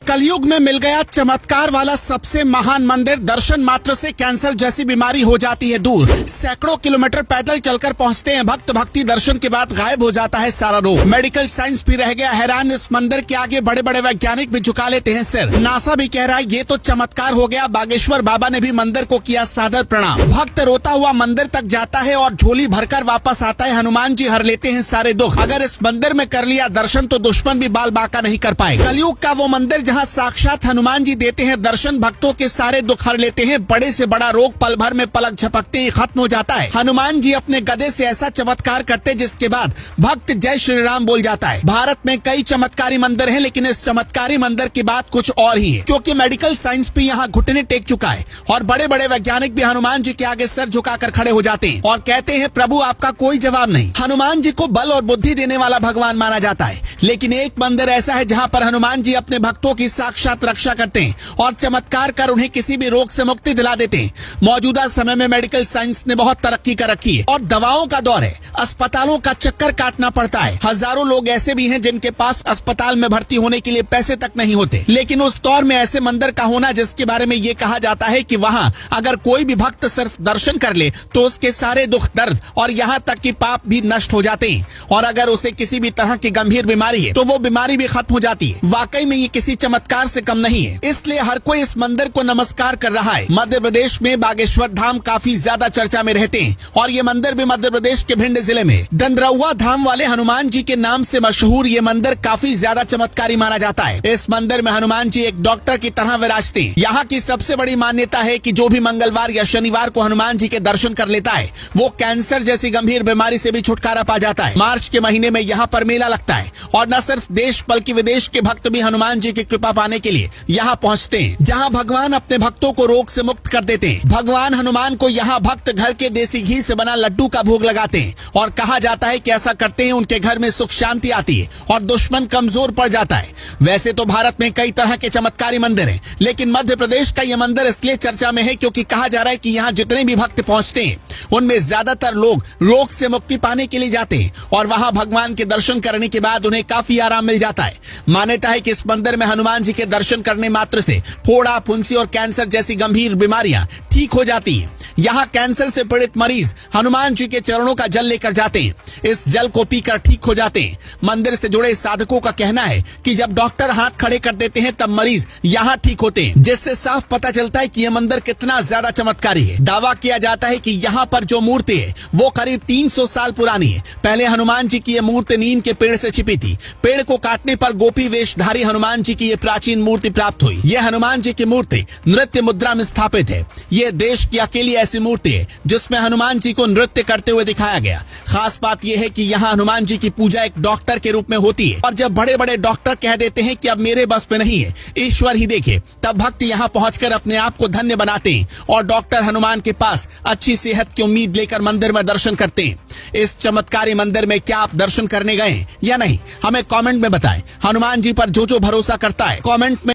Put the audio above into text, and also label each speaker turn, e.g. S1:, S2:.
S1: कलयुग में मिल गया चमत्कार वाला सबसे महान मंदिर। दर्शन मात्र से कैंसर जैसी बीमारी हो जाती है दूर। सैकड़ों किलोमीटर पैदल चलकर पहुंचते हैं भक्त, भक्ति दर्शन के बाद गायब हो जाता है सारा रोग। मेडिकल साइंस भी रह गया हैरान। इस मंदिर के आगे बड़े बड़े वैज्ञानिक भी झुका लेते हैं सिर। नासा भी कह रहा है ये तो चमत्कार हो गया। बागेश्वर बाबा ने भी मंदिर को किया सादर प्रणाम। भक्त रोता हुआ मंदिर तक जाता है और झोली भरकर वापस आता है। हनुमान जी हर लेते हैं सारे दुख। अगर इस मंदिर में कर लिया दर्शन तो दुश्मन भी बाल बाका नहीं कर पाएगा। कलयुग का वो मंदिर जहाँ साक्षात हनुमान जी देते हैं दर्शन, भक्तों के सारे दुख हर लेते हैं। बड़े से बड़ा रोग पल भर में पलक झपकते ही खत्म हो जाता है। हनुमान जी अपने गदे से ऐसा चमत्कार करते जिसके बाद भक्त जय श्री राम बोल जाता है। भारत में कई चमत्कारी मंदिर हैं, लेकिन इस चमत्कारी मंदिर की बात कुछ और ही है, क्योंकि मेडिकल साइंस भी यहाँ घुटने टेक चुका है और बड़े बड़े वैज्ञानिक भी हनुमान जी के आगे सर झुकाकर खड़े हो जाते हैं और कहते हैं प्रभु आपका कोई जवाब नहीं। हनुमान जी को बल और बुद्धि देने वाला भगवान माना जाता है, लेकिन एक मंदिर ऐसा है जहाँ पर हनुमान जी अपने भक्तों की साक्षात रक्षा करते हैं और चमत्कार कर उन्हें किसी भी रोग से मुक्ति दिला देते हैं। मौजूदा समय में मेडिकल साइंस ने बहुत तरक्की कर रखी है और दवाओं का दौर है। अस्पतालों का चक्कर काटना पड़ता है। हजारों लोग ऐसे भी हैं जिनके पास अस्पताल में भर्ती होने के लिए पैसे तक नहीं होते, लेकिन उस दौर में ऐसे मंदिर का होना जिसके बारे में ये कहा जाता है कि वहाँ अगर कोई भी भक्त सिर्फ दर्शन कर ले तो उसके सारे दुख दर्द और यहाँ तक कि पाप भी नष्ट हो जाते हैं और अगर उसे किसी भी तरह की गंभीर बीमारी है तो वो बीमारी भी खत्म हो जाती है। वाकई में ये किसी चमत्कार से कम नहीं है, इसलिए हर कोई इस मंदिर को नमस्कार कर रहा है। मध्य प्रदेश में बागेश्वर धाम काफी ज्यादा चर्चा में रहते हैं और ये मंदिर भी मध्य प्रदेश के भिंड जिले में दंदरौआ धाम वाले हनुमान जी के नाम से मशहूर ये मंदिर काफी ज्यादा चमत्कारी माना जाता है। इस मंदिर में हनुमान जी एक डॉक्टर की तरह विराजते हैं। यहाँ की सबसे बड़ी मान्यता है कि जो भी मंगलवार या शनिवार को हनुमान जी के दर्शन कर लेता है वो कैंसर जैसी गंभीर बीमारी से भी छुटकारा पा जाता है। मार्च के महीने में यहाँ पर मेला लगता है और न सिर्फ देश बल्कि विदेश के भक्त भी हनुमान जी की कृपा पाने के लिए यहाँ पहुँचते हैं, जहाँ भगवान अपने भक्तों को रोग से मुक्त कर देते हैं। भगवान हनुमान को यहाँ भक्त घर के देसी घी से बना लड्डू का भोग लगाते हैं और कहा जाता है कि ऐसा करते हैं उनके घर में सुख शांति आती है और दुश्मन कमजोर पड़ जाता है। वैसे तो भारत में कई तरह के चमत्कारी मंदिर हैं, लेकिन मध्य प्रदेश का यह मंदिर इसलिए चर्चा में है क्योंकि कहा जा रहा है कि यहाँ जितने भी भक्त पहुँचते हैं उनमें ज्यादातर लोग रोग से मुक्ति पाने के लिए जाते हैं और वहाँ भगवान के दर्शन करने के बाद उन्हें काफी आराम मिल जाता है। मान्यता है कि इस मंदिर में हनुमान जी के दर्शन करने मात्र से फोड़ा, फुंसी और कैंसर जैसी गंभीर बीमारियां ठीक हो जाती हैं। यहाँ कैंसर से पीड़ित मरीज हनुमान जी के चरणों का जल लेकर जाते हैं, इस जल को पीकर ठीक हो जाते हैं। मंदिर से जुड़े साधकों का कहना है कि जब डॉक्टर हाथ खड़े कर देते हैं तब मरीज यहाँ ठीक होते हैं, जिससे साफ पता चलता है कि यह मंदिर कितना ज्यादा चमत्कारी है। दावा किया जाता है कि यहाँ पर जो मूर्ति है वो करीब 300 साल पुरानी है। पहले हनुमान जी की यह मूर्ति नीम के पेड़ से छिपी थी। पेड़ को काटने पर गोपी वेशधारी हनुमान जी की यह प्राचीन मूर्ति प्राप्त हुई। यह हनुमान जी की मूर्ति नृत्य मुद्रा में स्थापित है। यह देश की अकेली ऐसी मूर्ति है जिसमें हनुमान जी को नृत्य करते हुए दिखाया गया। खास बात यह है कि यहाँ हनुमान जी की पूजा एक डॉक्टर के रूप में होती है और जब बड़े बड़े डॉक्टर कह देते हैं कि अब मेरे बस में नहीं है, ईश्वर ही देखे, तब भक्त यहाँ पहुंचकर अपने आप को धन्य बनाते हैं और डॉक्टर हनुमान के पास अच्छी सेहत की उम्मीद लेकर मंदिर में दर्शन करते हैं। इस चमत्कारी मंदिर में क्या आप दर्शन करने गए या नहीं, हमें कमेंट में बताएं। हनुमान जी पर जो भरोसा करता है कमेंट में